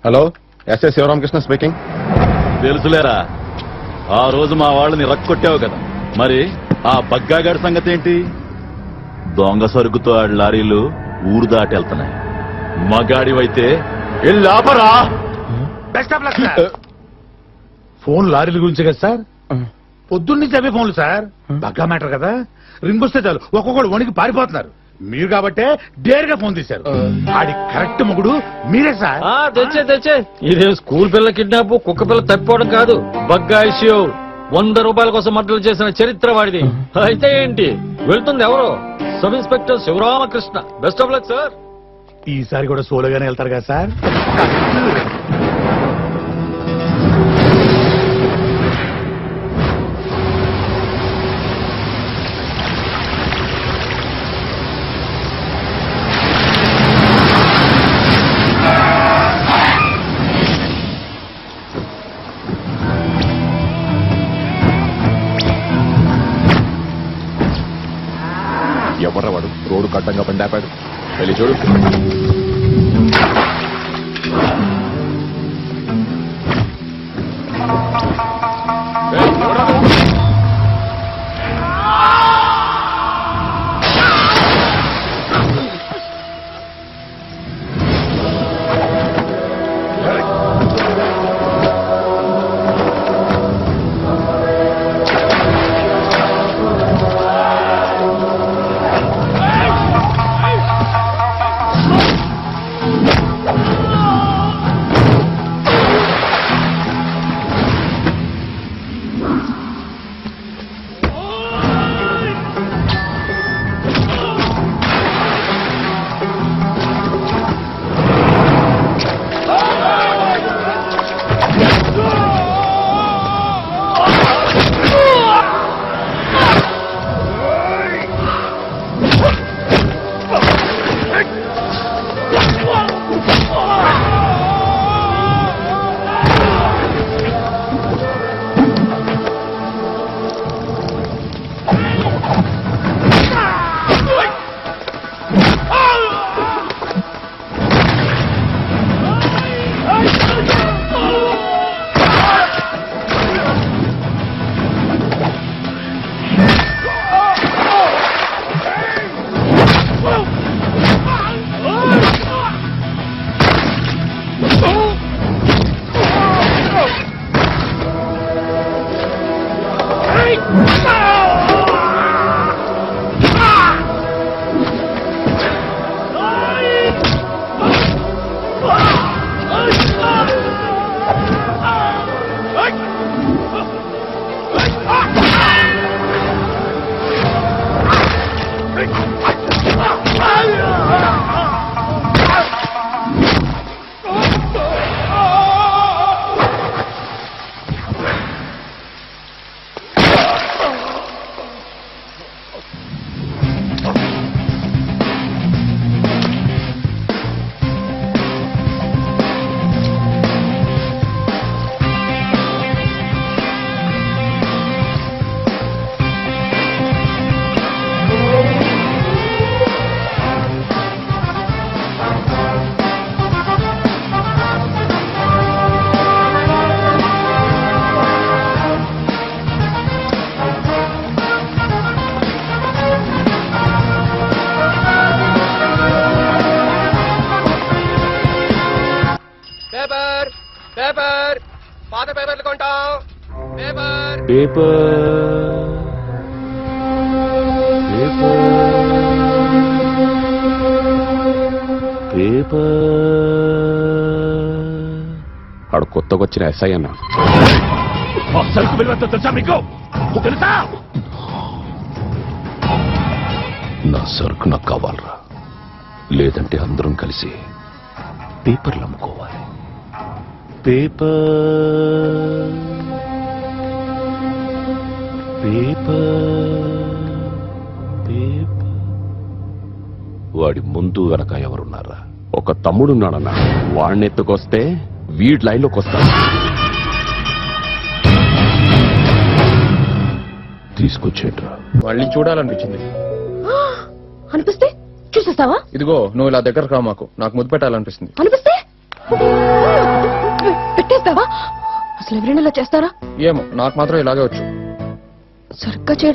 Hello SI Sivaramakrishna speaking. తెలుసులేరా, ఆ రోజు మా వాళ్ళని రక్కొట్టావు కదా, మరి ఆ బగ్గాగాడి సంగతి ఏంటి? దొంగ సరుకుతో ఆ లారీలు ఊరు దాటి వెళ్తున్నాయి. మగాడివైతే వెళ్ళి ఆపరా. ఫోన్ లారీల గురించి కదా సార్, పొద్దున్నుంచి అవే ఫోన్లు సార్. బగ్గా మ్యాటర్ కదా, రింగ్ వస్తే చాలు ఒక్కొక్కడు వణికి పారిపోతున్నారు. మీరు కాబట్టే డేర్గా ఫోన్ తీశారు. ఆడి కరెక్ట్ మొగుడు మీరే సార్. తెచ్చే ఇదే స్కూల్ పిల్ల కిడ్నాప్, కుక్క పిల్ల తప్పిపోవడం కాదు. బగ్గా ఇష్యూ 100 రూపాయల కోసం మద్దతు చేసిన చరిత్ర వాడిది. అయితే ఏంటి, వెళ్తుంది ఎవరు? Sub inspector Sivaramakrishna. Best of luck sir. ఈసారి కూడా సోలోగానే వెళ్తారు కదా సార్. ఎవరవాడు రోడ్డు కట్టంగా బండి ఆపాడు? వెళ్ళి చూడు. పేపర్ పాత పేపర్లు కొంటాం. పేపర్ ఆడు కొత్తగా వచ్చిన ఎస్ఐ అన్న. తెలుసా మీకు? తెలుసా? నా సరుకు నాకు కావాలరా, లేదంటే అందరం కలిసి పేపర్లు అమ్ముకోవాలి. పేపర్ వాడి ముందు వెనక ఎవరున్నారా? ఒక తమ్ముడున్నాడన్న, వాడిని ఎత్తుకొస్తే వీడి లైన్లోకి వస్తాడు. తీసుకొచ్చేట్రా. మళ్ళీ చూడాలనిపించింది. అనిపిస్తే చూసేస్తావా? ఇదిగో నువ్వు ఇలా దగ్గరకు రా, మాకు నాకు ముద్దు పెట్టాలనిపిస్తుంది. అనిపిస్తే కట్టేస్తావా? అసలు ఎవరైనా ఇలా చేస్తారా? ఏమో నాకు మాత్రం ఇలాగే వచ్చు. సరిగ్గా చేయడం